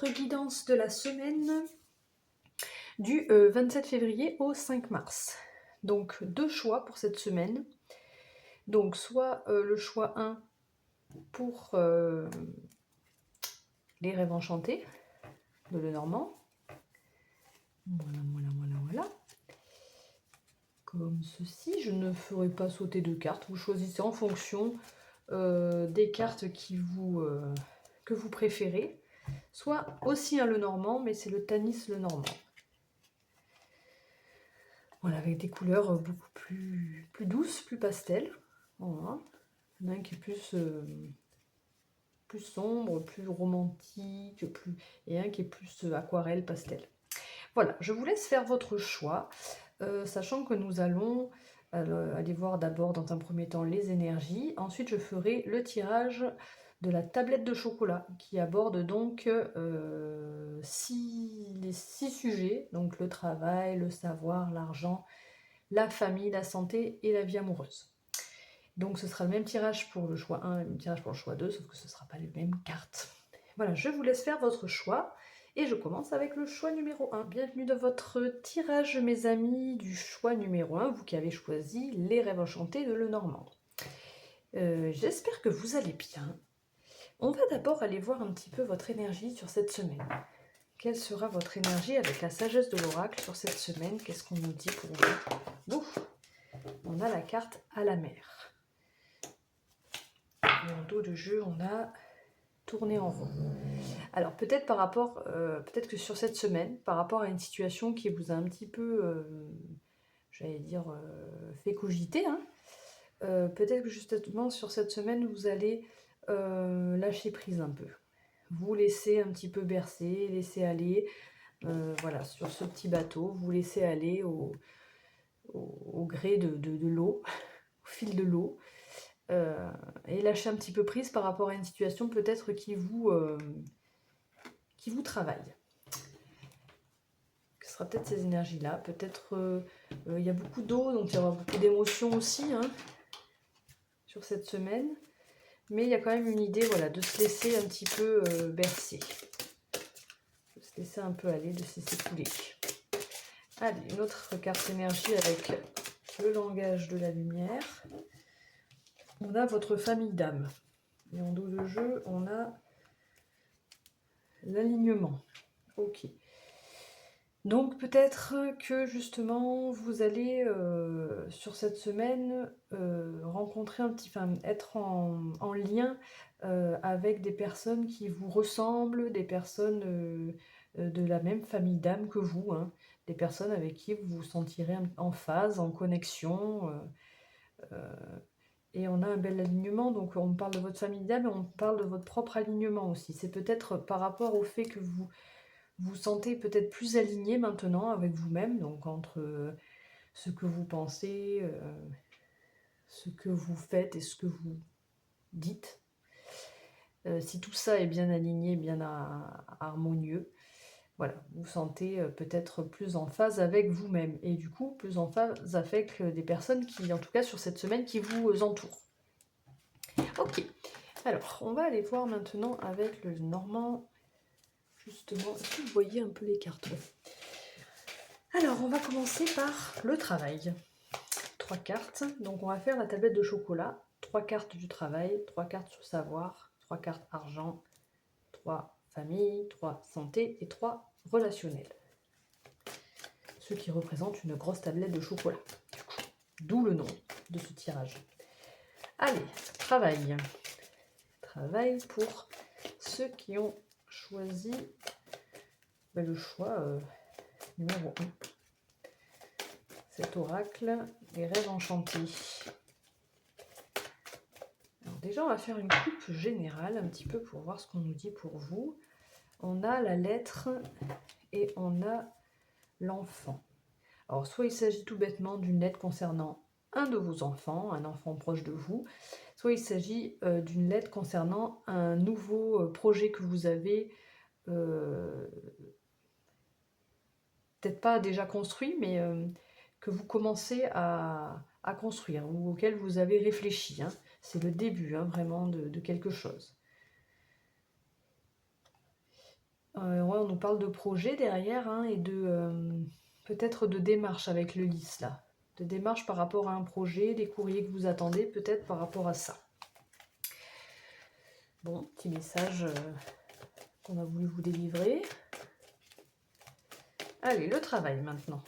votre guidance de la semaine du 27 février au 5 mars. Donc 2 choix pour cette semaine. Donc soit le choix 1 pour les rêves enchantés de Lenormand. Voilà. Comme ceci, je ne ferai pas sauter de cartes. Vous choisissez en fonction des cartes que vous préférez. Soit aussi un Lenormand, mais c'est le Tanis Lenormand. Voilà, avec des couleurs beaucoup plus douces, plus pastel. Voilà. Il y en a un qui est plus sombre, plus romantique, et un qui est plus aquarelle, pastel. Voilà, je vous laisse faire votre choix, sachant que nous allons aller voir d'abord dans un premier temps les énergies. Ensuite, je ferai le tirage de la tablette de chocolat qui aborde donc les 6 sujets, donc le travail, le savoir, l'argent, la famille, la santé et la vie amoureuse. Donc ce sera le même tirage pour le choix 1 et le même tirage pour le choix 2, sauf que ce ne sera pas les mêmes cartes. Voilà, je vous laisse faire votre choix et je commence avec le choix numéro 1. Bienvenue dans votre tirage, mes amis, du choix numéro 1, vous qui avez choisi les rêves enchantés de Lenormand. J'espère que vous allez bien. On va d'abord aller voir un petit peu votre énergie sur cette semaine. Quelle sera votre énergie avec la sagesse de l'oracle sur cette semaine? Qu'est-ce qu'on nous dit pour vous? Ouf, on a la carte à la mer. Et en dos de jeu, on a tourné en rond. Alors peut-être peut-être que sur cette semaine, par rapport à une situation qui vous a un petit peu, j'allais dire, fait cogiter, hein, peut-être que justement sur cette semaine, vous allez lâcher prise un peu. Vous laissez un petit peu bercer, laisser aller, voilà, sur ce petit bateau, vous laissez aller au gré de l'eau, au fil de l'eau, et lâcher un petit peu prise par rapport à une situation peut-être qui vous travaille. Ce sera peut-être ces énergies-là, peut-être il y a beaucoup d'eau, donc il y aura beaucoup d'émotions aussi hein, sur cette semaine, mais il y a quand même une idée voilà, de se laisser un petit peu bercer, de se laisser un peu aller, de se laisser couler. Allez, une autre carte énergie avec le langage de la lumière. On a votre famille d'âme. Et en dos de jeu, on a l'alignement. Ok. Donc peut-être que justement, vous allez sur cette semaine rencontrer être en lien avec des personnes qui vous ressemblent, des personnes de la même famille d'âme que vous, hein, des personnes avec qui vous vous sentirez en phase, en connexion. Et on a un bel alignement, donc on parle de votre famille d'âme, mais on parle de votre propre alignement aussi. C'est peut-être par rapport au fait que vous vous sentez peut-être plus aligné maintenant avec vous-même, donc entre ce que vous pensez, ce que vous faites et ce que vous dites. Si tout ça est bien aligné, bien harmonieux, voilà, vous vous sentez peut-être plus en phase avec vous-même et du coup plus en phase avec des personnes qui, en tout cas sur cette semaine, qui vous entourent. Ok, alors on va aller voir maintenant avec le Normand, justement, est-ce que vous voyez un peu les cartes? Alors on va commencer par le travail. 3 cartes, donc on va faire la tablette de chocolat, 3 cartes du travail, 3 cartes sur savoir, 3 cartes argent, 3 famille, 3 santé et 3 relationnels. Ce qui représente une grosse tablette de chocolat, d'où le nom de ce tirage. Allez, travail. Travail pour ceux qui ont choisi le choix numéro 1. Cet oracle, les rêves enchantés. Alors déjà, on va faire une coupe générale un petit peu pour voir ce qu'on nous dit pour vous. On a la lettre et on a l'enfant. Alors, soit il s'agit tout bêtement d'une lettre concernant un de vos enfants, un enfant proche de vous, soit il s'agit d'une lettre concernant un nouveau projet que vous avez, peut-être pas déjà construit, mais que vous commencez à construire ou auquel vous avez réfléchi. Hein. C'est le début hein, vraiment de quelque chose. Ouais, on nous parle de projet derrière, hein, et peut-être de démarche avec le lys là. De démarche par rapport à un projet, des courriers que vous attendez, peut-être par rapport à ça. Bon, petit message qu'on a voulu vous délivrer. Allez, le travail maintenant.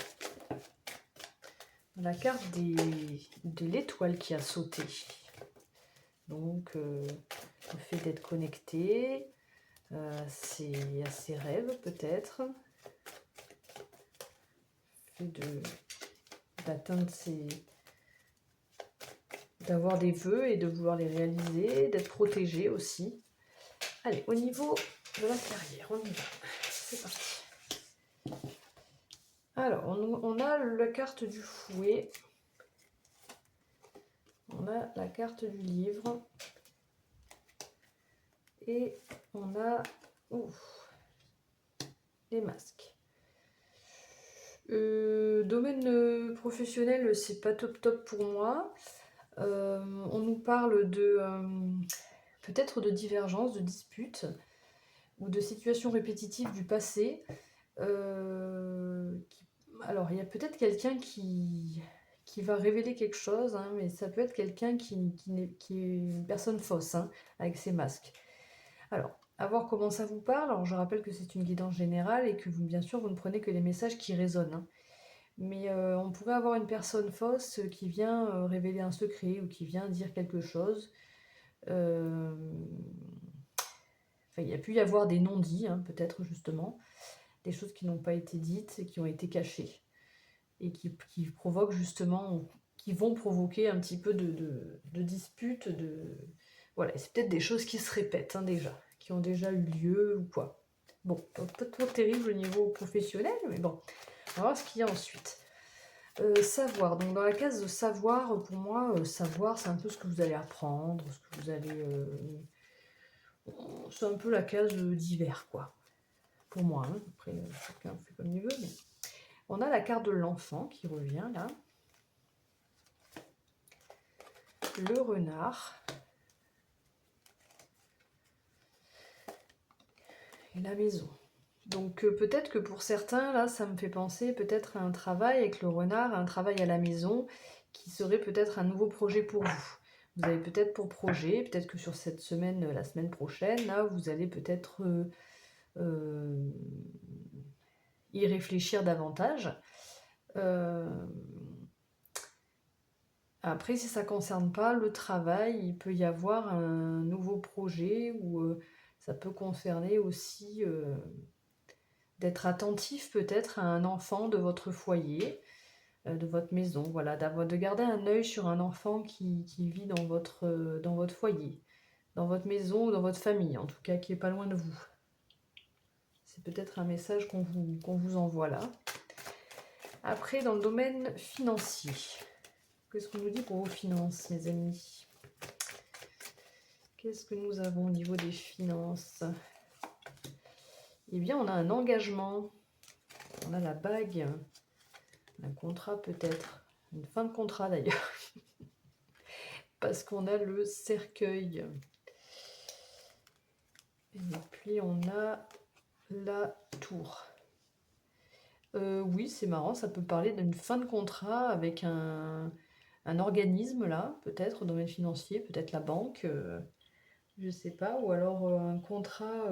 La carte de l'étoile qui a sauté. Donc, le fait d'être connecté à ses rêves peut-être. Le fait d'atteindre d'avoir des vœux et de vouloir les réaliser, d'être protégé aussi. Allez, au niveau de la carrière, on y va. C'est parti. Alors, on a la carte du fouet. On a la carte du livre. Et on a les masques. Domaine professionnel, c'est pas top pour moi. On nous parle de peut-être de divergences, de disputes ou de situations répétitives du passé. Alors, il y a peut-être quelqu'un qui va révéler quelque chose, hein, mais ça peut être quelqu'un qui est une personne fausse, hein, avec ses masques. Alors, à voir comment ça vous parle. Alors, je rappelle que c'est une guidance générale et que vous, bien sûr, vous ne prenez que les messages qui résonnent, hein. Mais on pourrait avoir une personne fausse qui vient révéler un secret ou qui vient dire quelque chose. Enfin, il y a pu y avoir des non-dits, hein, peut-être justement, des choses qui n'ont pas été dites et qui ont été cachées. Et qui provoquent justement, qui vont provoquer un petit peu de disputes. Voilà, c'est peut-être des choses qui se répètent, hein, déjà, qui ont déjà eu lieu ou quoi. Bon, pas trop terrible au niveau professionnel, mais bon, on va voir ce qu'il y a ensuite. Savoir, donc dans la case de savoir, pour moi, savoir, c'est un peu ce que vous allez apprendre, ce que vous allez... c'est un peu la case divers, quoi, pour moi, hein. Après, chacun fait comme il veut, mais... On a la carte de l'enfant qui revient, là. Le renard. Et la maison. Donc peut-être que pour certains, là, ça me fait penser peut-être à un travail avec le renard, un travail à la maison, qui serait peut-être un nouveau projet pour vous. Vous avez peut-être pour projet, peut-être que sur cette semaine, la semaine prochaine, là, vous allez peut-être y réfléchir davantage. Après, si ça ne concerne pas le travail, il peut y avoir un nouveau projet ou ça peut concerner aussi... d'être attentif peut-être à un enfant de votre foyer, de votre maison, voilà, de garder un œil sur un enfant qui vit dans votre foyer, dans votre maison ou dans votre famille, en tout cas qui est pas loin de vous. C'est peut-être un message qu'on vous envoie là. Après, dans le domaine financier, qu'est-ce qu'on nous dit pour vos finances, mes amis? Qu'est-ce que nous avons au niveau des finances? Eh bien, on a un engagement, on a la bague, un contrat peut-être, une fin de contrat d'ailleurs, parce qu'on a le cercueil. Et puis on a la tour. Oui, c'est marrant, ça peut parler d'une fin de contrat avec un organisme là, peut-être au domaine financier, peut-être la banque, je sais pas, ou alors un contrat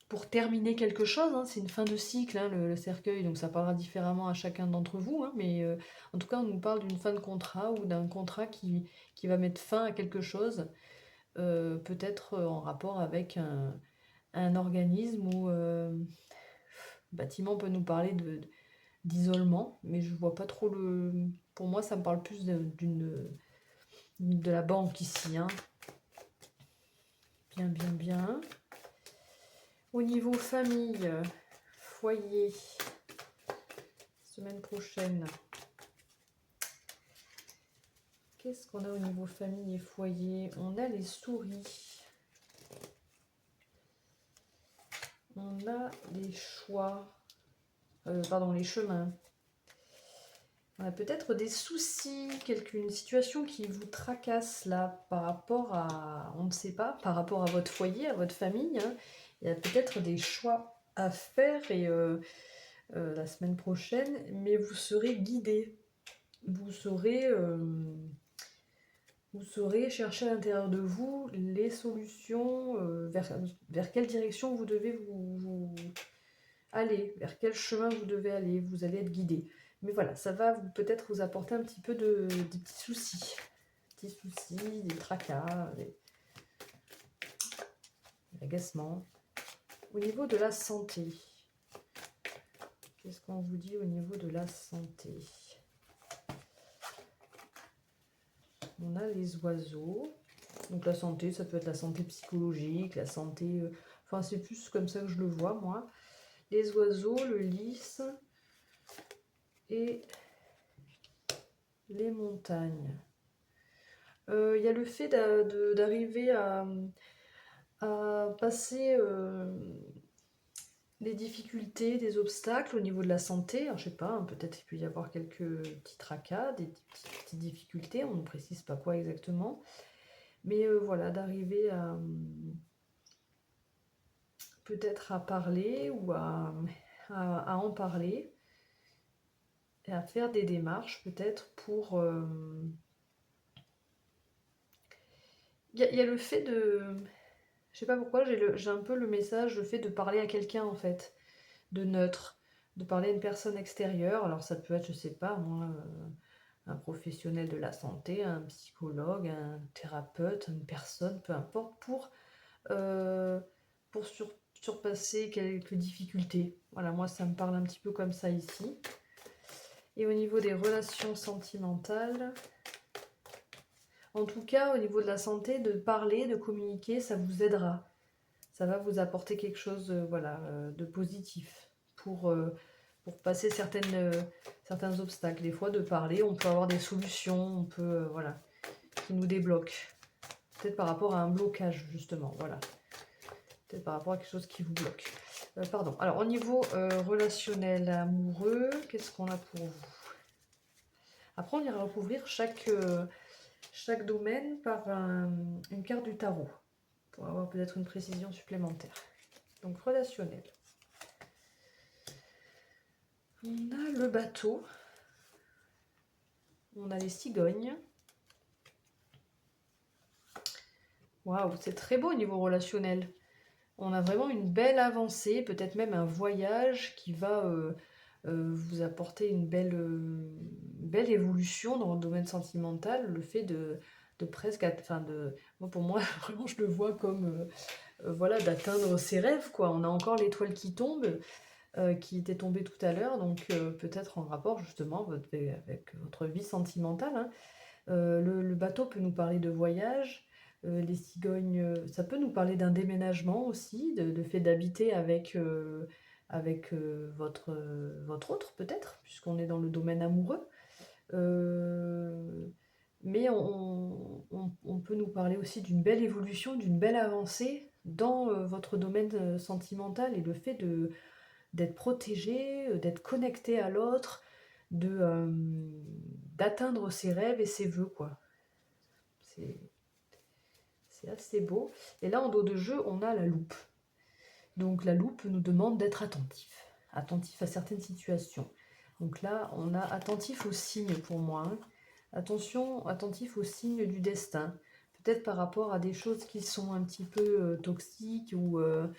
pour terminer quelque chose, hein. C'est une fin de cycle, hein, le cercueil, donc ça parlera différemment à chacun d'entre vous, hein, mais en tout cas on nous parle d'une fin de contrat ou d'un contrat qui va mettre fin à quelque chose, peut-être en rapport avec un organisme ou le bâtiment peut nous parler d'isolement, mais je vois pas trop le... Pour moi ça me parle plus de la banque ici, hein. Bien. Au niveau famille, foyer, semaine prochaine. Qu'est-ce qu'on a au niveau famille et foyer? On a les souris. On a les choix. Pardon, les chemins. On a peut-être des soucis, une situation qui vous tracasse là par rapport à, on ne sait pas, par rapport à votre foyer, à votre famille, hein. Il y a peut-être des choix à faire et la semaine prochaine, mais vous serez guidé. Vous saurez chercher à l'intérieur de vous les solutions, vers quelle direction vous devez vous aller, vers quel chemin vous devez aller, vous allez être guidé. Mais voilà, ça va peut-être vous apporter un petit peu des petits soucis, des tracas, des agacements. Au niveau de la santé, qu'est-ce qu'on vous dit au niveau de la santé? On a les oiseaux. Donc la santé, ça peut être la santé psychologique, la santé... enfin, c'est plus comme ça que je le vois, moi. Les oiseaux, le lys et les montagnes. Il y a le fait d'arriver à passer des difficultés, des obstacles au niveau de la santé. Alors, je sais pas, hein, peut-être qu'il peut y avoir quelques petits tracas, des petites difficultés, on ne précise pas quoi exactement. Mais voilà, d'arriver à peut-être à parler ou à en parler et à faire des démarches peut-être pour... Il y a le fait de... Je sais pas pourquoi, j'ai un peu le message, le fait de parler à quelqu'un en fait, de neutre, de parler à une personne extérieure. Alors ça peut être, je sais pas moi, un professionnel de la santé, un psychologue, un thérapeute, une personne, peu importe, pour surpasser quelques difficultés. Voilà, moi ça me parle un petit peu comme ça ici. Et au niveau des relations sentimentales, en tout cas au niveau de la santé, de parler, de communiquer, ça vous aidera. Ça va vous apporter quelque chose voilà, de positif pour passer certains obstacles. Des fois, de parler, on peut avoir des solutions, on peut, voilà, qui nous débloquent. Peut-être par rapport à un blocage, justement, voilà. Peut-être par rapport à quelque chose qui vous bloque. Pardon. Alors, au niveau relationnel, amoureux, qu'est-ce qu'on a pour vous? Après, on ira recouvrir chaque domaine par une carte du tarot, pour avoir peut-être une précision supplémentaire. Donc, relationnel. On a le bateau. On a les cigognes. Waouh, c'est très beau au niveau relationnel. On a vraiment une belle avancée, peut-être même un voyage qui va vous apporter une belle évolution dans le domaine sentimental. Le fait de presque... Enfin, pour moi, vraiment, je le vois comme... voilà, d'atteindre ses rêves, quoi. On a encore l'étoile qui tombe, qui était tombée tout à l'heure, donc peut-être en rapport justement avec votre vie sentimentale, hein. Le bateau peut nous parler de voyage, les cigognes, ça peut nous parler d'un déménagement aussi, de fait d'habiter avec votre autre peut-être, puisqu'on est dans le domaine amoureux. Mais on peut nous parler aussi d'une belle évolution, d'une belle avancée dans votre domaine sentimental et le fait d'être protégé, d'être connecté à l'autre, d'atteindre ses rêves et ses vœux, quoi. C'est assez beau. Et là, en dos de jeu, on a la loupe. Donc la loupe nous demande d'être attentif. Attentif à certaines situations. Donc là, on a attentif aux signes pour moi, hein. Attention, attentif aux signes du destin. Peut-être par rapport à des choses qui sont un petit peu toxiques ou un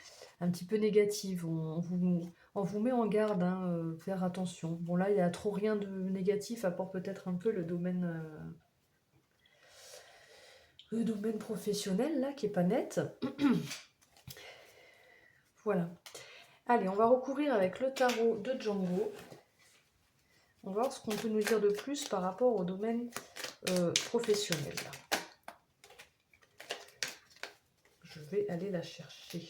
petit peu négatives. On vous met en garde, hein, faire attention. Bon là, il n'y a trop rien de négatif, à part peut-être un peu le domaine professionnel, là, qui est pas net. Voilà. Allez, on va recourir avec le tarot de Django. On va voir ce qu'on peut nous dire de plus par rapport au domaine professionnel. Je vais aller la chercher.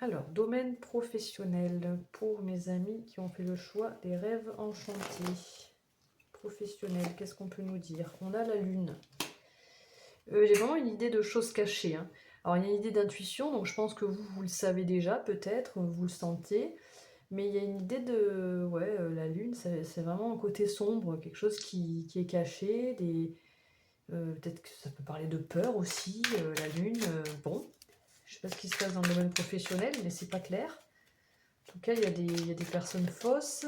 Alors, domaine professionnel pour mes amis qui ont fait le choix des rêves enchantés. Professionnel, qu'est-ce qu'on peut nous dire? On a la lune. J'ai vraiment une idée de choses cachées, hein. Alors, il y a une idée d'intuition, donc je pense que vous le savez déjà, peut-être, vous le sentez. Mais il y a une idée de... Ouais, la lune, c'est vraiment un côté sombre, quelque chose qui est caché, Peut-être que ça peut parler de peur aussi, la lune. Bon, je sais pas ce qui se passe dans le domaine professionnel, mais c'est pas clair. En tout cas, il y a des personnes fausses,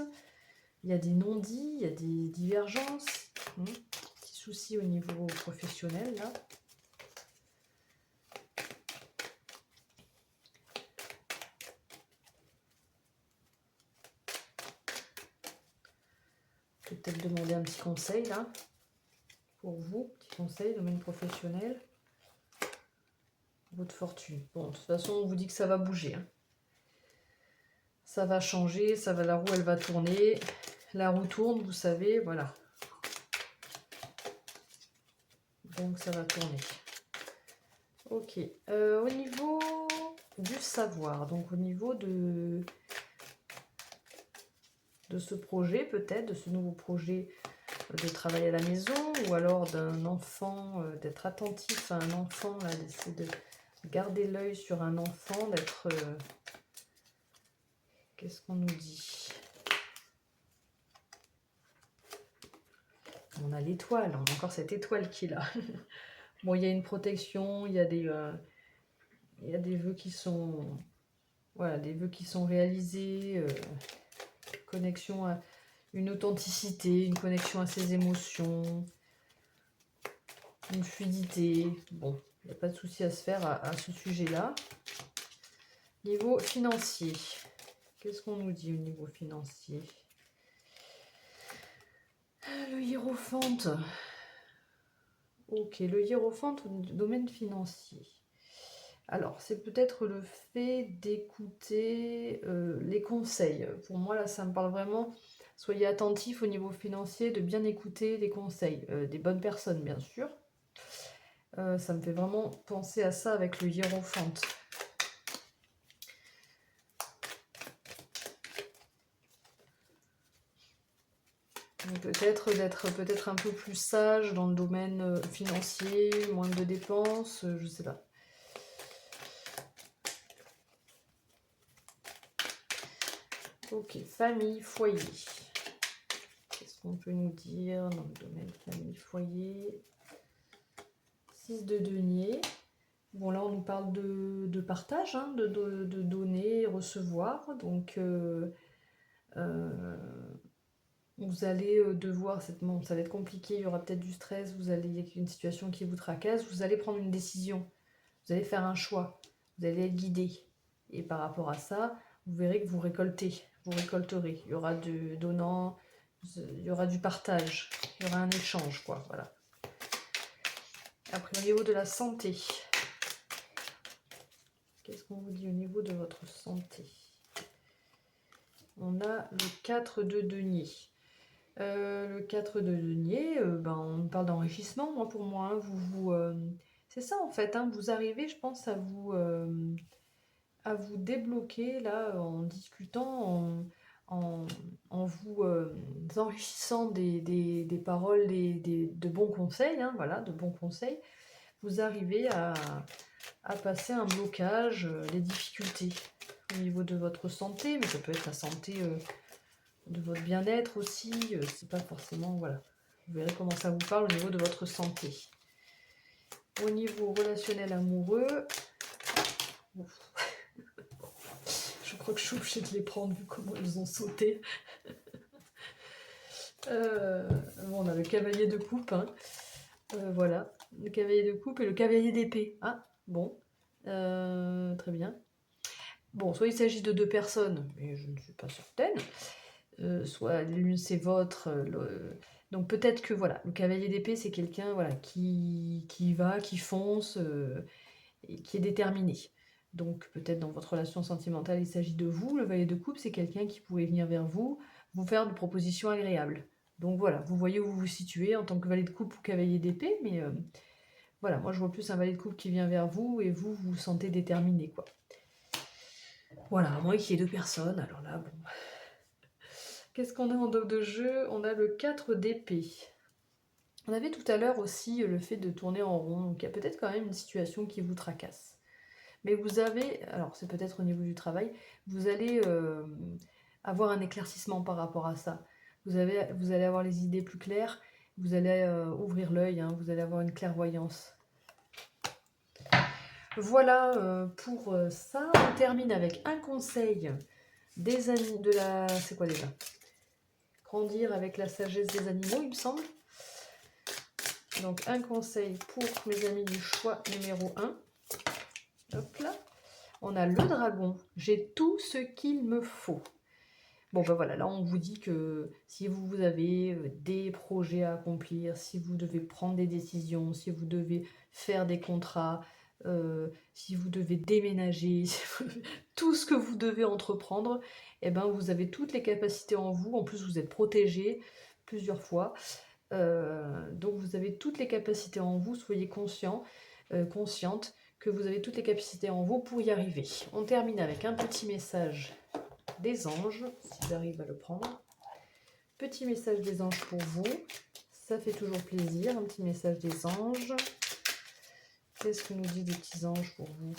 il y a des non-dits, il y a des divergences. Petit souci au niveau professionnel, là. Je vais peut-être demander un petit conseil, là, pour vous. Petit conseil, domaine professionnel. Votre fortune. Bon, de toute façon, on vous dit que ça va bouger. Hein. Ça va changer, la roue, elle va tourner. La roue tourne, vous savez, voilà. Donc, ça va tourner. Ok. Au niveau du savoir, donc au niveau de ce projet, peut-être, de ce nouveau projet de travail à la maison, ou alors d'un enfant, d'être attentif à un enfant, là, d'essayer de garder l'œil sur un enfant, d'être... qu'est-ce qu'on nous dit? On a l'étoile, on a encore cette étoile qui est là. Bon, il y a une protection, il y a des vœux qui sont... Voilà, des vœux qui sont réalisés, connexion à une authenticité, une connexion à ses émotions, une fluidité. Bon, il n'y a pas de souci à se faire à ce sujet-là. Niveau financier, qu'est-ce qu'on nous dit au niveau financier? Le hiérophante. Ok, le hiérophante au domaine financier. Alors, c'est peut-être le fait d'écouter les conseils. Pour moi, là, ça me parle vraiment. Soyez attentifs au niveau financier, de bien écouter les conseils. Des bonnes personnes, bien sûr. Ça me fait vraiment penser à ça avec le hiérophante. Peut-être d'être peut-être un peu plus sage dans le domaine financier, moins de dépenses, je sais pas. Ok, famille, foyer. Qu'est-ce qu'on peut nous dire dans le domaine famille, foyer? 6 de denier. Bon, là, on nous parle de partage, hein, de donner, recevoir. Donc, vous allez devoir, bon, ça va être compliqué, il y aura peut-être du stress, il y a une situation qui vous tracasse, vous allez prendre une décision, vous allez faire un choix, vous allez être guidé. Et par rapport à ça, vous verrez que vous récolterez. Il y aura du donnant, il y aura du partage, il y aura un échange, quoi, voilà. Après, au niveau de la santé, qu'est-ce qu'on vous dit au niveau de votre santé? On a le 4 de denier. Le 4 de denier, on parle d'enrichissement, moi, pour moi. Hein, c'est ça, en fait. Hein, vous arrivez, je pense, à vous débloquer, là, en discutant, en vous enrichissant des paroles, de bons conseils. Hein, voilà, de bons conseils. Vous arrivez à passer un blocage, les difficultés au niveau de votre santé, mais ça peut être la santé de votre bien-être aussi, c'est pas forcément, voilà. Vous verrez comment ça vous parle au niveau de votre santé. Au niveau relationnel amoureux, je crois que je suis obligée de les prendre vu comment ils ont sauté. Bon, on a le cavalier de coupe, hein. Voilà, le cavalier de coupe et le cavalier d'épée. Ah, bon, très bien. Bon, soit il s'agit de 2 personnes, mais je ne suis pas certaine. Soit l'une c'est votre. Donc peut-être que voilà, le cavalier d'épée c'est quelqu'un voilà, qui va, qui fonce et qui est déterminé. Donc peut-être dans votre relation sentimentale il s'agit de vous. Le cavalier de coupe c'est quelqu'un qui pourrait venir vers vous, vous faire des propositions agréables. Donc voilà, vous voyez où vous vous situez en tant que valet de coupe ou cavalier d'épée, mais voilà, moi je vois plus un valet de coupe qui vient vers vous et vous vous sentez déterminé quoi. Voilà, à moins qu'il y ait 2 personnes, alors là bon. Qu'est-ce qu'on a en dos de jeu? On a le 4 d'épée. On avait tout à l'heure aussi le fait de tourner en rond, donc il y a peut-être quand même une situation qui vous tracasse. Mais vous avez, alors c'est peut-être au niveau du travail, vous allez avoir un éclaircissement par rapport à ça. Vous allez avoir les idées plus claires Vous allez ouvrir l'œil, hein, vous allez avoir une clairvoyance. Voilà pour ça. On termine avec un conseil des amis de la... C'est quoi déjà? Grandir avec la sagesse des animaux, il me semble. Donc un conseil pour mes amis du choix numéro 1. Hop là. On a le dragon. J'ai tout ce qu'il me faut. Bon ben voilà, là on vous dit que si vous avez des projets à accomplir, si vous devez prendre des décisions, si vous devez faire des contrats, si vous devez déménager, tout ce que vous devez entreprendre, eh ben vous avez toutes les capacités en vous. En plus vous êtes protégé plusieurs fois. Donc vous avez toutes les capacités en vous, soyez conscient, consciente que vous avez toutes les capacités en vous pour y arriver. On termine avec un petit message des anges, si j'arrive à le prendre. Petit message des anges pour vous, ça fait toujours plaisir, un petit message des anges. Qu'est-ce que nous dit les petits anges pour vous?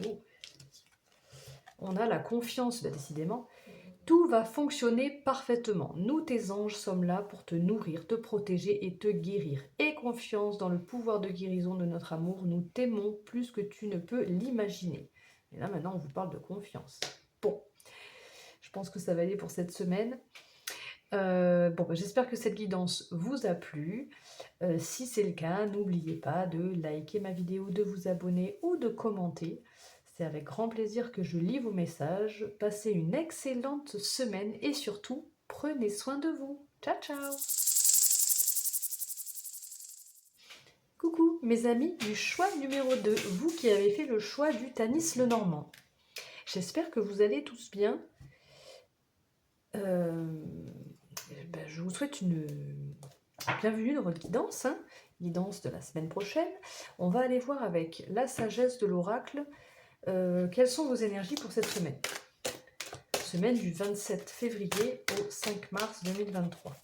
Oh. On a la confiance, bah décidément. Tout va fonctionner parfaitement. Nous, tes anges, sommes là pour te nourrir, te protéger et te guérir. Aie confiance dans le pouvoir de guérison de notre amour. Nous t'aimons plus que tu ne peux l'imaginer. Et là, maintenant, on vous parle de confiance. Bon, je pense que ça va aller pour cette semaine. Bon, bah, j'espère que cette guidance vous a plu. Si c'est le cas, n'oubliez pas de liker ma vidéo, de vous abonner ou de commenter. C'est avec grand plaisir que je lis vos messages. Passez une excellente semaine et surtout, prenez soin de vous. Ciao, ciao! Coucou mes amis du choix numéro 2, vous qui avez fait le choix du Tanis le Normand. J'espère que vous allez tous bien. Je vous souhaite une bienvenue dans votre guidance, hein, guidance de la semaine prochaine. On va aller voir avec la sagesse de l'oracle quelles sont vos énergies pour cette semaine. Semaine du 27 février au 5 mars 2023.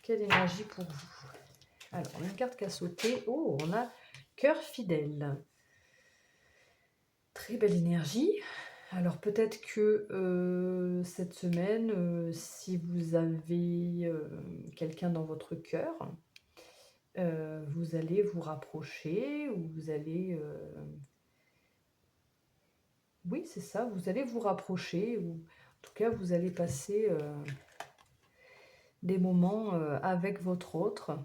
Quelle énergie pour vous? Alors, une carte qui a sauté. Oh, on a cœur fidèle. Très belle énergie. Alors peut-être que cette semaine, si vous avez quelqu'un dans votre cœur, vous allez vous rapprocher ou vous allez... oui, c'est ça, vous allez vous rapprocher ou en tout cas vous allez passer des moments avec votre autre.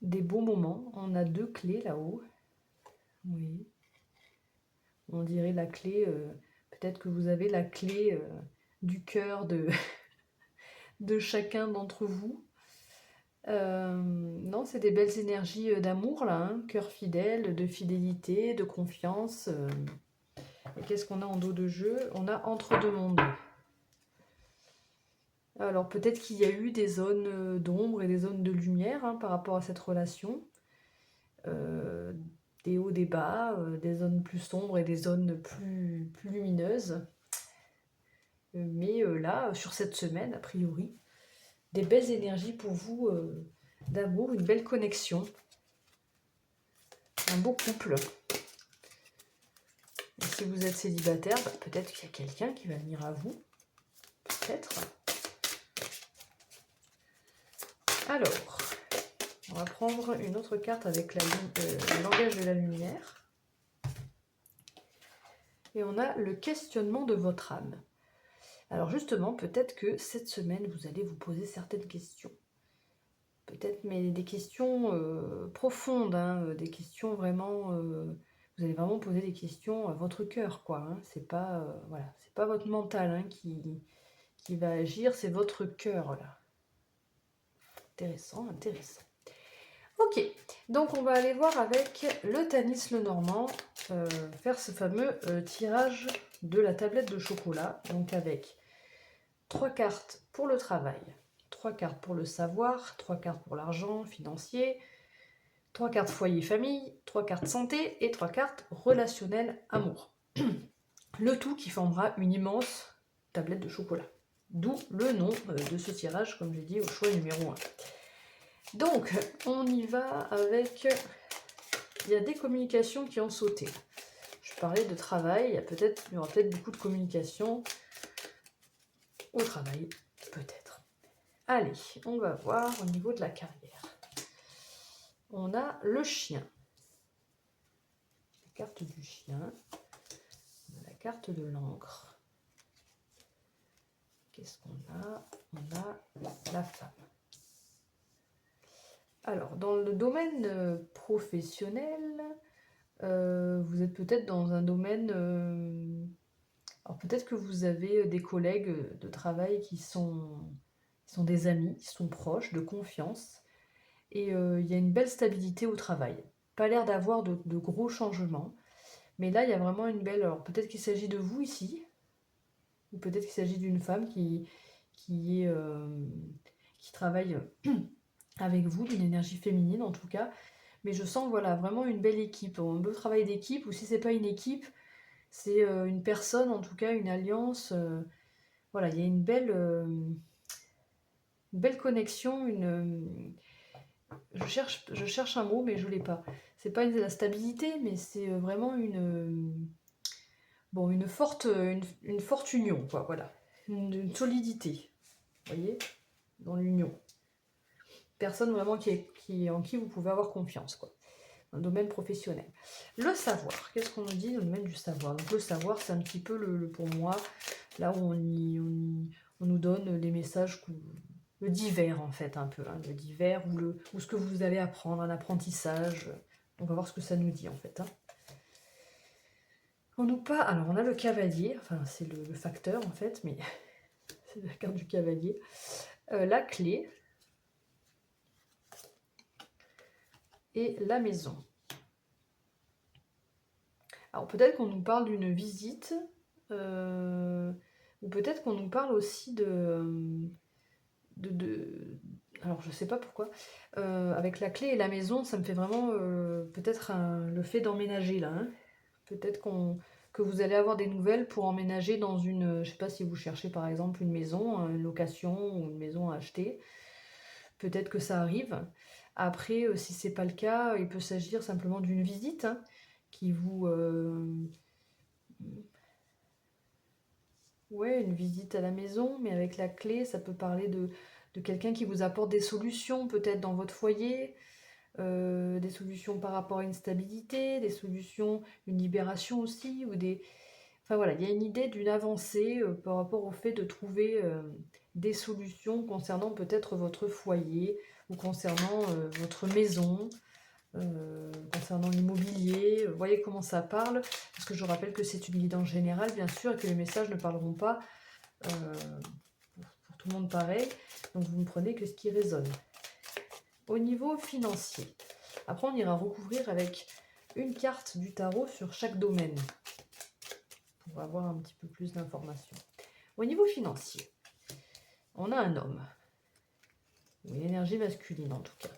Des beaux moments. On a 2 clés là-haut. Oui. On dirait la clé, peut-être que vous avez la clé du cœur de chacun d'entre vous. Non, c'est des belles énergies d'amour là, hein, cœur fidèle, de fidélité, de confiance. Et qu'est-ce qu'on a en dos de jeu? On a entre deux mondes. Alors peut-être qu'il y a eu des zones d'ombre et des zones de lumière hein, par rapport à cette relation. Des hauts, des bas, des zones plus sombres et des zones plus lumineuses. Mais là, sur cette semaine, a priori, des belles énergies pour vous d'amour, une belle connexion, un beau couple. Et si vous êtes célibataire, bah, peut-être qu'il y a quelqu'un qui va venir à vous. Peut-être. Alors, on va prendre une autre carte avec le langage de la lumière. Et on a le questionnement de votre âme. Alors justement, peut-être que cette semaine, vous allez vous poser certaines questions. Peut-être, mais des questions profondes, hein, des questions vraiment... vous allez vraiment poser des questions à votre cœur, quoi. Hein. C'est pas, voilà, c'est pas votre mental hein, qui va agir, c'est votre cœur, là. Intéressant, intéressant. Ok, donc on va aller voir avec le Tanis le Normand, faire ce fameux tirage de la tablette de chocolat, donc avec 3 cartes pour le travail, 3 cartes pour le savoir, 3 cartes pour l'argent financier, 3 cartes foyer famille, 3 cartes santé et 3 cartes relationnel amour. Le tout qui formera une immense tablette de chocolat. D'où le nom de ce tirage, comme j'ai dit, au choix numéro 1. Donc, on y va avec... Il y a des communications qui ont sauté. Je parlais de travail, il y aura peut-être beaucoup de communications. au travail, peut-être. Allez, on va voir au niveau de la carrière. On a le chien. La carte du chien. On a la carte de l'encre. Qu'est-ce qu'on a? On a la femme. Alors, dans le domaine professionnel, vous êtes peut-être dans un domaine... alors peut-être que vous avez des collègues de travail qui sont des amis, qui sont proches, de confiance. Et il y a une belle stabilité au travail. Pas l'air d'avoir de gros changements. Mais là, il y a vraiment une belle... Alors peut-être qu'il s'agit de vous ici, ou peut-être qu'il s'agit d'une femme qui travaille avec vous, d'une énergie féminine en tout cas. Mais je sens voilà, vraiment une belle équipe. Un beau travail d'équipe, ou si c'est pas une équipe, c'est une personne, en tout cas une alliance. Voilà, il y a une belle connexion, je cherche un mot, mais je ne l'ai pas. C'est pas la stabilité, mais c'est vraiment une forte union, quoi, voilà. Une solidité, vous voyez, dans l'union. Personne vraiment en qui vous pouvez avoir confiance, quoi. Dans le domaine professionnel. Le savoir, qu'est-ce qu'on nous dit dans le domaine du savoir? Donc le savoir, c'est un petit peu, pour moi, là où on nous donne les messages, le divers en fait, un peu, hein, le divers, ou ce que vous allez apprendre, un apprentissage. On va voir ce que ça nous dit en fait. Hein. Alors on a le cavalier, enfin c'est le facteur en fait, mais c'est la carte du cavalier. La clé. Et la maison. Alors peut-être qu'on nous parle d'une visite, ou peut-être qu'on nous parle aussi alors je sais pas pourquoi, avec la clé et la maison, ça me fait vraiment peut-être le fait d'emménager là. Hein. Peut-être que vous allez avoir des nouvelles pour emménager dans une... Je sais pas si vous cherchez par exemple une maison, une location ou une maison à acheter. Peut-être que ça arrive. Après, si c'est pas le cas, il peut s'agir simplement d'une visite hein, qui vous... Ouais, une visite à la maison, mais avec la clé, ça peut parler de quelqu'un qui vous apporte des solutions, peut-être dans votre foyer, des solutions par rapport à une stabilité, des solutions, une libération aussi, ou des... Enfin voilà, il y a une idée d'une avancée par rapport au fait de trouver des solutions concernant peut-être votre foyer, ou concernant votre maison, concernant l'immobilier. Vous voyez comment ça parle, parce que je rappelle que c'est une guidance générale, bien sûr, et que les messages ne parleront pas pour tout le monde pareil. Donc vous ne prenez que ce qui résonne. Au niveau financier, après on ira recouvrir avec une carte du tarot sur chaque domaine pour avoir un petit peu plus d'informations. Au niveau financier, on a un homme, une énergie masculine en tout cas.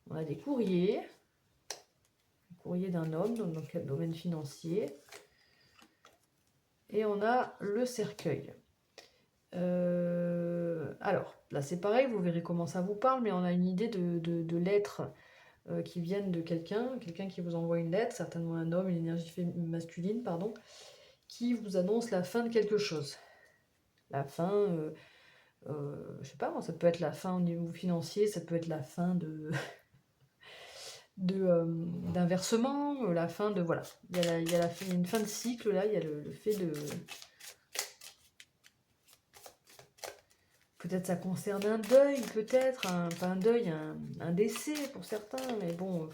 On a des courriers, un courrier d'un homme dans le domaine financier, et on a le cercueil. Alors, là c'est pareil, vous verrez comment ça vous parle, mais on a une idée de lettres qui viennent de quelqu'un qui vous envoie une lettre, certainement un homme, une énergie masculine, pardon, qui vous annonce la fin de quelque chose. La fin, je sais pas, moi, ça peut être la fin au niveau financier, ça peut être la fin d'un versement, la fin de... Voilà, il y a une fin de cycle, là, il y a le fait de... Peut-être ça concerne un deuil, peut-être, pas un deuil, un décès pour certains, mais bon,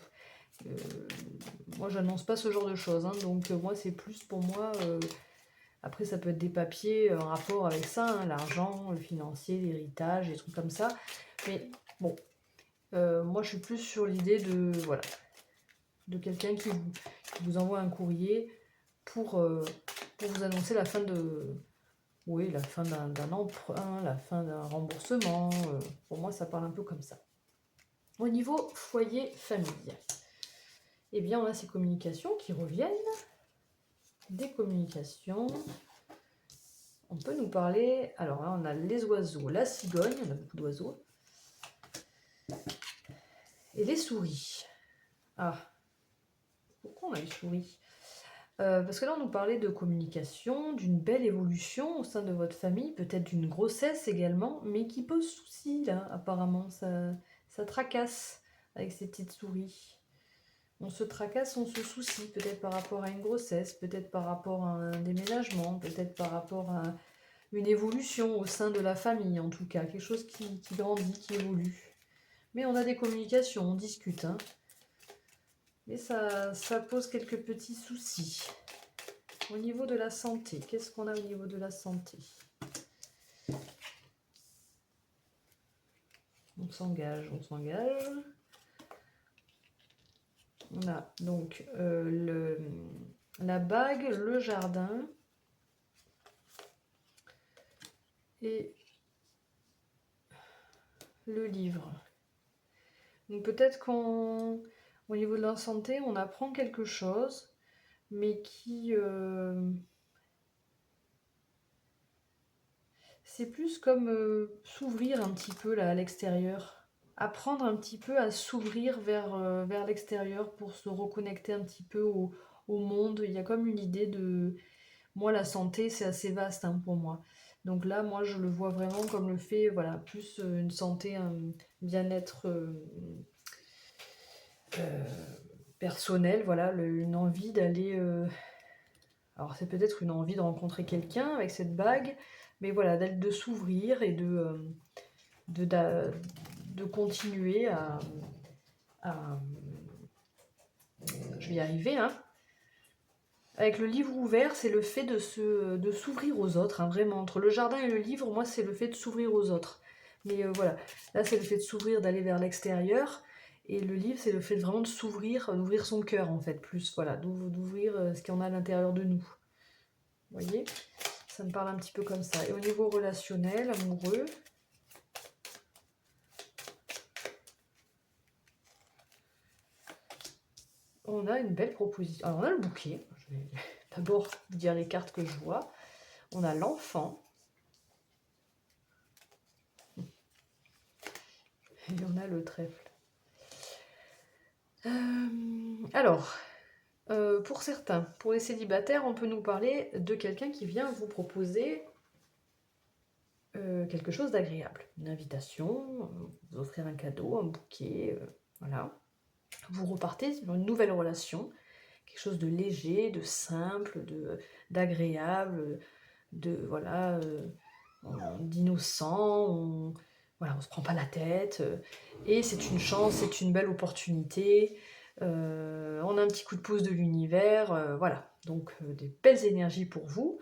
moi j'annonce pas ce genre de choses, hein, donc moi c'est plus pour moi, après ça peut être des papiers en rapport avec ça, hein, l'argent, le financier, l'héritage, des trucs comme ça, mais bon, moi je suis plus sur l'idée de, voilà, de quelqu'un qui vous envoie un courrier pour vous annoncer la fin de... Oui, la fin d'un emprunt, la fin d'un remboursement. Pour moi, ça parle un peu comme ça. Au niveau foyer, famille, eh bien, on a ces communications qui reviennent. Des communications. On peut nous parler... Alors là, on a les oiseaux, la cigogne, on a beaucoup d'oiseaux. Et les souris. Ah, pourquoi on a les souris? Parce que là, on nous parlait de communication, d'une belle évolution au sein de votre famille, peut-être d'une grossesse également, mais qui pose souci, là, apparemment. Ça tracasse avec ces petites souris. On se tracasse, on se soucie, peut-être par rapport à une grossesse, peut-être par rapport à un déménagement, peut-être par rapport à une évolution au sein de la famille, en tout cas. Quelque chose qui grandit, qui évolue. Mais on a des communications, on discute, hein. Mais ça pose quelques petits soucis. Au niveau de la santé, qu'est-ce qu'on a au niveau de la santé? On s'engage, on s'engage. On a donc la bague, le jardin et le livre. Donc peut-être qu'au niveau de la santé, on apprend quelque chose, mais qui... c'est plus comme s'ouvrir un petit peu là à l'extérieur. Apprendre un petit peu à s'ouvrir vers l'extérieur pour se reconnecter un petit peu au monde. Il y a comme une idée de... Moi, la santé, c'est assez vaste hein, pour moi. Donc là, moi, je le vois vraiment comme le fait, voilà, plus une santé, un bien-être personnel, voilà, une envie d'aller... alors c'est peut-être une envie de rencontrer quelqu'un avec cette bague, mais voilà, de s'ouvrir et de, de continuer à... Je vais y arriver, hein. Avec le livre ouvert, c'est le fait de s'ouvrir aux autres, hein, vraiment. Entre le jardin et le livre, moi, c'est le fait de s'ouvrir aux autres. Mais voilà, là, c'est le fait de s'ouvrir, d'aller vers l'extérieur. Et le livre, c'est le fait vraiment de s'ouvrir, d'ouvrir son cœur, en fait, plus, voilà, d'ouvrir ce qu'il y en a à l'intérieur de nous. Vous voyez? Ça me parle un petit peu comme ça. Et au niveau relationnel, amoureux, on a une belle proposition. Alors, on a le bouquet. Je vais d'abord vous dire les cartes que je vois. On a l'enfant. Et on a le trèfle. Alors, pour certains, pour les célibataires, on peut nous parler de quelqu'un qui vient vous proposer quelque chose d'agréable. Une invitation, vous offrir un cadeau, un bouquet, voilà. Vous repartez sur une nouvelle relation, quelque chose de léger, de simple, d'agréable, voilà, d'innocent, voilà, on se prend pas la tête, et c'est une chance, c'est une belle opportunité, on a un petit coup de pouce de l'univers, voilà, donc des belles énergies pour vous.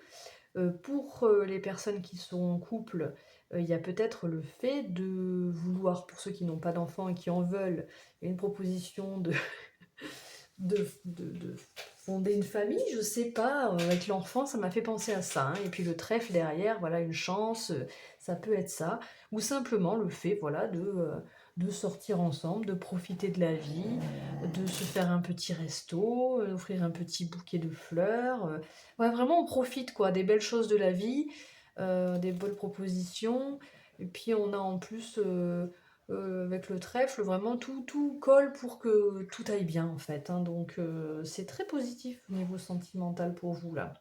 Pour les personnes qui sont en couple, il y a peut-être le fait de vouloir, pour ceux qui n'ont pas d'enfants et qui en veulent, une proposition de fonder une famille, je sais pas, avec l'enfant, ça m'a fait penser à ça, hein. Et puis le trèfle derrière, voilà, une chance, ça peut être ça. Ou simplement le fait, voilà, de sortir ensemble, de profiter de la vie, de se faire un petit resto, offrir un petit bouquet de fleurs. Ouais, vraiment, on profite, quoi, des belles choses de la vie, des bonnes propositions. Et puis on a en plus... avec le trèfle, vraiment tout colle pour que tout aille bien en fait, hein. Donc c'est très positif au niveau sentimental pour vous là.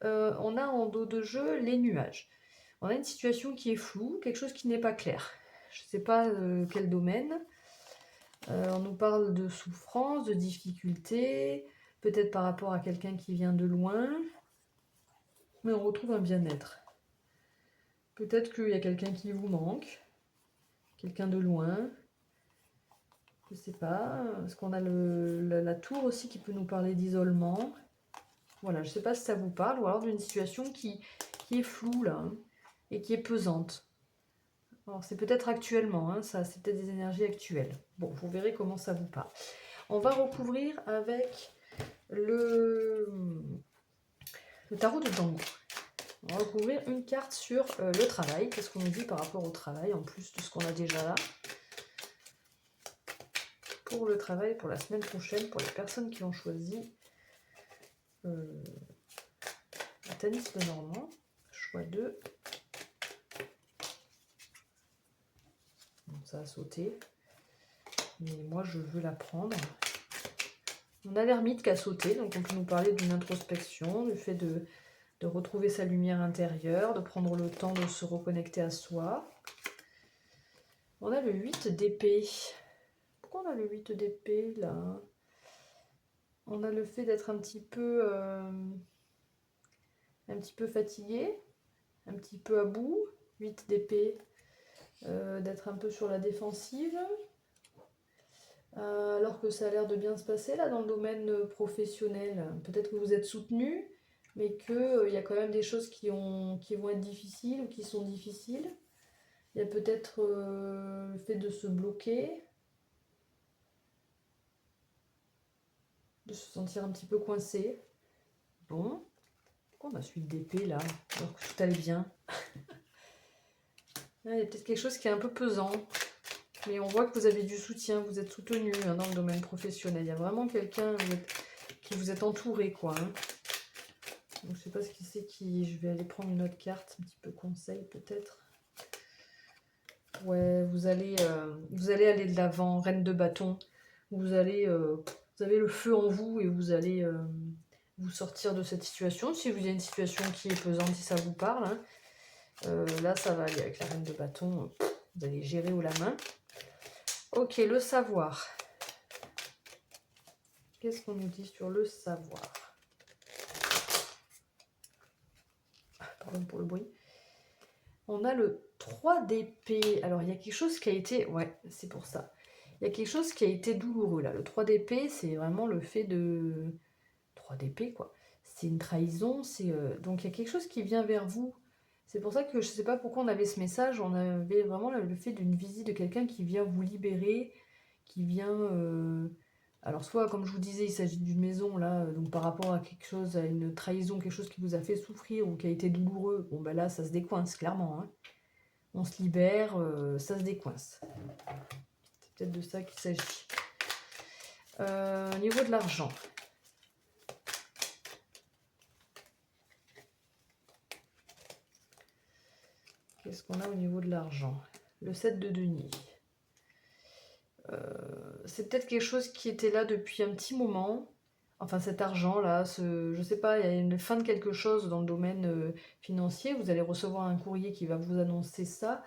On a en dos de jeu les nuages. On a une situation qui est floue, quelque chose qui n'est pas clair. Je ne sais pas quel domaine. On nous parle de souffrance, de difficulté, peut-être par rapport à quelqu'un qui vient de loin, mais on retrouve un bien-être. Peut-être qu'il y a quelqu'un qui vous manque, quelqu'un de loin. Je sais pas, est-ce qu'on a la tour aussi qui peut nous parler d'isolement? Voilà, je sais pas si ça vous parle, ou alors d'une situation qui est floue là, hein, et qui est pesante. Alors c'est peut-être actuellement, hein, ça, c'est peut-être des énergies actuelles. Bon, vous verrez comment ça vous parle. On va recouvrir avec le tarot de Django. On va recouvrir une carte sur le travail. Qu'est-ce qu'on nous dit par rapport au travail, en plus de ce qu'on a déjà là? Pour le travail, pour la semaine prochaine, pour les personnes qui ont choisi la Tanis de Normand, choix 2. Bon, ça a sauté, mais moi je veux la prendre. On a l'ermite qui a sauté, donc on peut nous parler d'une introspection, du fait de retrouver sa lumière intérieure, de prendre le temps de se reconnecter à soi. On a le 8 d'épée. Pourquoi on a le 8 d'épée là? On a le fait d'être un petit peu fatigué, un petit peu à bout. 8 d'épée, d'être un peu sur la défensive. Alors que ça a l'air de bien se passer là dans le domaine professionnel. Peut-être que vous êtes soutenu, mais qu'il y a quand même des choses qui vont être difficiles ou qui sont difficiles. Il y a peut-être le fait de se bloquer, de se sentir un petit peu coincé. Bon, pourquoi on a suivi d'épée là, alors que tout allait bien? Il y a peut-être quelque chose qui est un peu pesant. Mais on voit que vous avez du soutien, vous êtes soutenu hein, dans le domaine professionnel. Il y a vraiment quelqu'un qui vous est entouré, quoi. Hein. Donc, je sais pas ce qui c'est qui... Je vais aller prendre une autre carte, un petit peu conseil peut-être. Ouais, vous allez aller de l'avant, reine de bâton. Vous avez le feu en vous et vous allez vous sortir de cette situation. Si vous avez une situation qui est pesante, si ça vous parle. Hein. Là, ça va aller avec la reine de bâton. Vous allez gérer haut la main. Ok, le savoir. Qu'est-ce qu'on nous dit sur le savoir? Pardon pour le bruit. On a le 3 d'épée. Alors, il y a quelque chose qui a été... Ouais, c'est pour ça. Il y a quelque chose qui a été douloureux, là. Le 3 d'épée, c'est vraiment le fait de... 3 d'épée, quoi. C'est une trahison. Donc, il y a quelque chose qui vient vers vous. C'est pour ça que je ne sais pas pourquoi on avait ce message. On avait vraiment le fait d'une visite de quelqu'un qui vient vous libérer, qui vient... Alors soit, comme je vous disais, il s'agit d'une maison, là, donc par rapport à quelque chose, à une trahison, quelque chose qui vous a fait souffrir ou qui a été douloureux, bon ben là, ça se décoince, clairement. Hein. On se libère, ça se décoince. C'est peut-être de ça qu'il s'agit. Au niveau de l'argent. Qu'est-ce qu'on a au niveau de l'argent? Le 7 de denier. C'est peut-être quelque chose qui était là depuis un petit moment. Enfin, cet argent-là, je sais pas, il y a une fin de quelque chose dans le domaine financier. Vous allez recevoir un courrier qui va vous annoncer ça.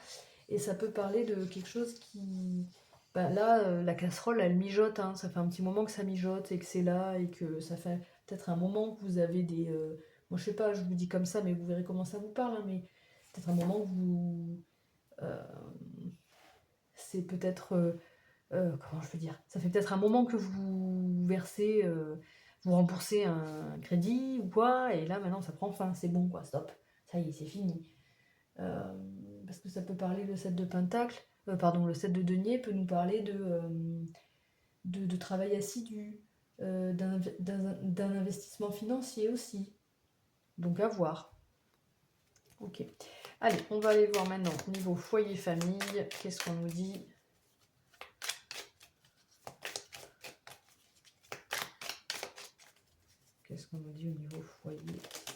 Et ça peut parler de quelque chose qui... Ben là, la casserole, elle mijote. Hein. Ça fait un petit moment que ça mijote et que c'est là. Et que ça fait peut-être un moment que vous avez des... Moi, je sais pas, je vous dis comme ça, mais vous verrez comment ça vous parle. Hein, mais peut-être un moment que vous... c'est peut-être... comment je veux dire? Ça fait peut-être un moment que vous versez, vous remboursez un crédit ou quoi, et là maintenant ça prend fin, c'est bon quoi, stop, ça y est, c'est fini. Parce que ça peut parler le 7 de Pentacle, pardon, le 7 de Denier peut nous parler de travail assidu, d'un investissement financier aussi. Donc à voir. Ok. Allez, on va aller voir maintenant niveau foyer famille, qu'est-ce qu'on nous dit? Qu'est-ce qu'on nous dit au niveau foyer,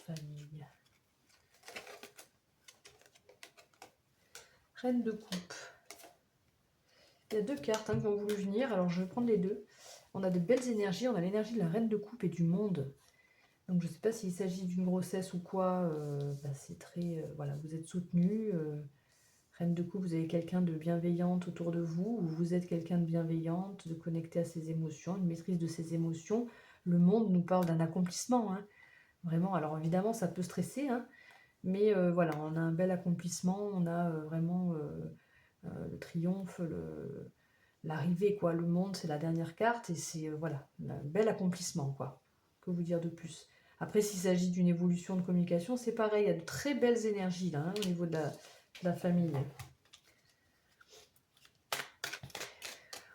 famille? Reine de coupe. Il y a deux cartes qui ont voulu venir, alors je vais prendre les deux. On a de belles énergies, on a l'énergie de la reine de coupe et du monde. Donc je ne sais pas s'il s'agit d'une grossesse ou quoi, c'est très... voilà, vous êtes soutenu. Reine de coupe, vous avez quelqu'un de bienveillante autour de vous, ou vous êtes quelqu'un de bienveillante, de connecté à ses émotions, une maîtrise de ses émotions. Le monde nous parle d'un accomplissement, hein. Vraiment, alors évidemment, ça peut stresser, hein, mais voilà, on a un bel accomplissement, on a vraiment le triomphe, l'arrivée, quoi. Le monde, c'est la dernière carte, et c'est voilà, un bel accomplissement, quoi. Que vous dire de plus? Après, s'il s'agit d'une évolution de communication, c'est pareil, il y a de très belles énergies, là, hein, au niveau de la famille.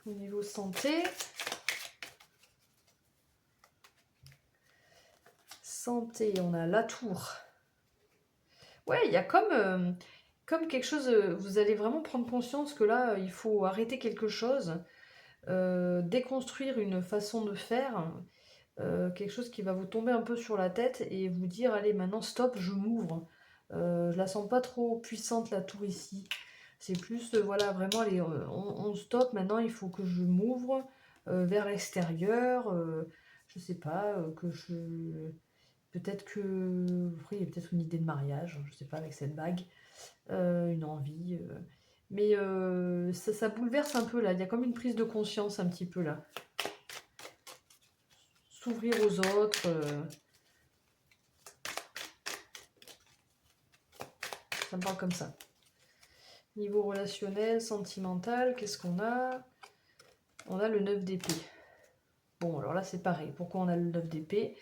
Au niveau santé... Santé, on a la tour. Ouais, il y a comme quelque chose, vous allez vraiment prendre conscience que là, il faut arrêter quelque chose, déconstruire une façon de faire, quelque chose qui va vous tomber un peu sur la tête et vous dire, allez, maintenant, stop, je m'ouvre. Je la sens pas trop puissante, la tour ici. C'est plus, voilà, vraiment, allez, on stop, maintenant, il faut que je m'ouvre vers l'extérieur, je sais pas, peut-être que... Après, il y a peut-être une idée de mariage, je sais pas, avec cette bague, une envie... Mais ça bouleverse un peu là, il y a comme une prise de conscience un petit peu là. S'ouvrir aux autres. Ça me parle comme ça. Niveau relationnel, sentimental, qu'est-ce qu'on a? On a le 9 d'épée. Bon, alors là c'est pareil. Pourquoi on a le 9 d'épée?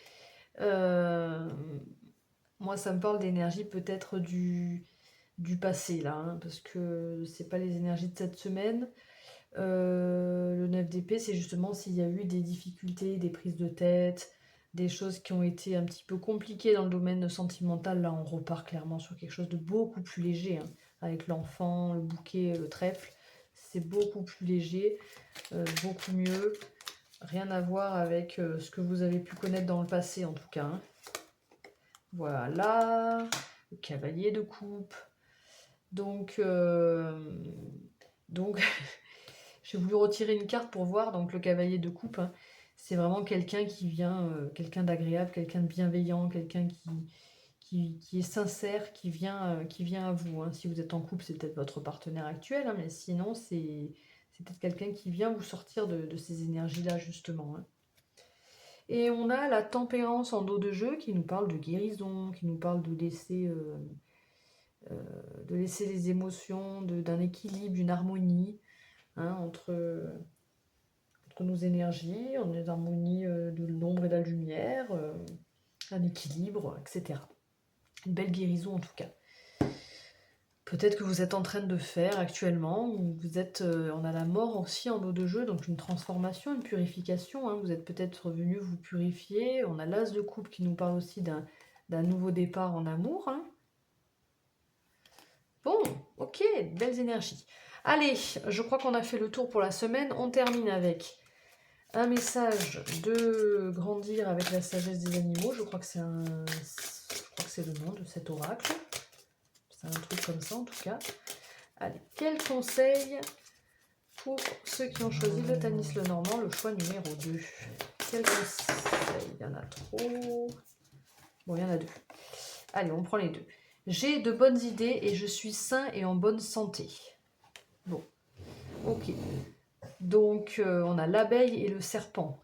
Moi ça me parle d'énergie peut-être du passé là, hein, parce que c'est pas les énergies de cette semaine. Le 9 d'épée, c'est justement s'il y a eu des difficultés, des prises de tête, des choses qui ont été un petit peu compliquées dans le domaine sentimental. Là, on repart clairement sur quelque chose de beaucoup plus léger, hein, avec l'enfant, le bouquet, le trèfle. C'est beaucoup plus léger, beaucoup mieux. Rien à voir avec ce que vous avez pu connaître dans le passé, en tout cas. Hein. Voilà, le cavalier de coupe. Donc j'ai voulu retirer une carte pour voir, donc le cavalier de coupe, hein, c'est vraiment quelqu'un qui vient, quelqu'un d'agréable, quelqu'un de bienveillant, quelqu'un qui est sincère, qui vient à vous. Hein. Si vous êtes en couple, c'est peut-être votre partenaire actuel, hein, mais sinon, c'est peut-être quelqu'un qui vient vous sortir de ces énergies-là, justement. Hein. Et on a la tempérance en dos de jeu qui nous parle de guérison, qui nous parle de laisser les émotions, d'un équilibre, d'une harmonie, hein, entre nos énergies, en une harmonie de l'ombre et de la lumière, un équilibre, etc. Une belle guérison en tout cas. Peut-être que vous êtes en train de faire actuellement, ou vous êtes, on a la mort aussi en dos de jeu, donc une transformation, une purification. Hein. Vous êtes peut-être venu vous purifier. On a l'as de coupe qui nous parle aussi d'un nouveau départ en amour. Hein. Bon, ok, belles énergies. Allez, je crois qu'on a fait le tour pour la semaine. On termine avec un message de grandir avec la sagesse des animaux. Je crois que c'est le nom de cet oracle. C'est un truc comme ça en tout cas. Allez, quel conseil pour ceux qui ont choisi le Tanis Lenormand, le choix numéro 2? Quel conseil? Il y en a trop. Bon, il y en a 2. Allez, on prend les 2. J'ai de bonnes idées et je suis sain et en bonne santé. Bon, ok. Donc, on a l'abeille et le serpent.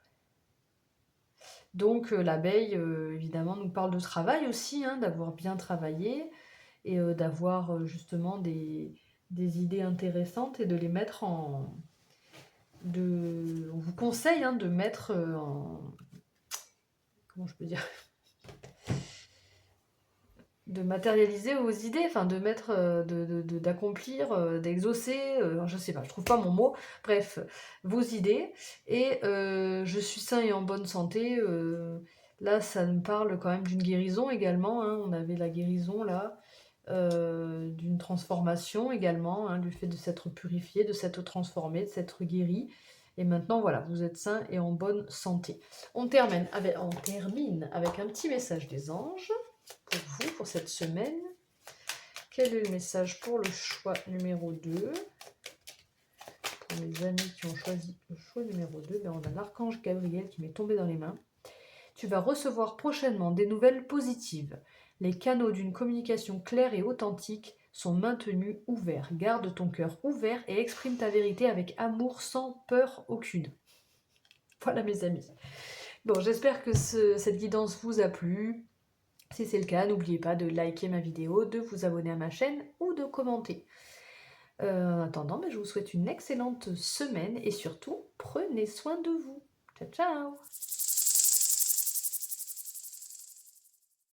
Donc, l'abeille, évidemment, nous parle de travail aussi, hein, d'avoir bien travaillé et d'avoir justement des idées intéressantes et de les mettre en... On vous conseille hein, de mettre en... Comment je peux dire? De matérialiser vos idées, enfin de mettre, d'accomplir, d'exaucer, je sais pas, je trouve pas mon mot, bref, vos idées, et je suis sain et en bonne santé, là ça me parle quand même d'une guérison également, hein, on avait la guérison là, d'une transformation également, hein, du fait de s'être purifié, de s'être transformé, de s'être guéri, et maintenant voilà, vous êtes sain et en bonne santé. On termine avec un petit message des anges, pour vous, pour cette semaine. Quel est le message pour le choix numéro 2? Pour mes amis qui ont choisi le choix numéro 2, ben on a l'archange Gabriel qui m'est tombé dans les mains. Tu vas recevoir prochainement des nouvelles positives. Les canaux d'une communication claire et authentique sont maintenus ouverts. Garde ton cœur ouvert et exprime ta vérité avec amour sans peur aucune. Voilà mes amis. Bon, j'espère que cette guidance vous a plu. Si c'est le cas, n'oubliez pas de liker ma vidéo, de vous abonner à ma chaîne ou de commenter. En attendant, je vous souhaite une excellente semaine et surtout, prenez soin de vous. Ciao, ciao!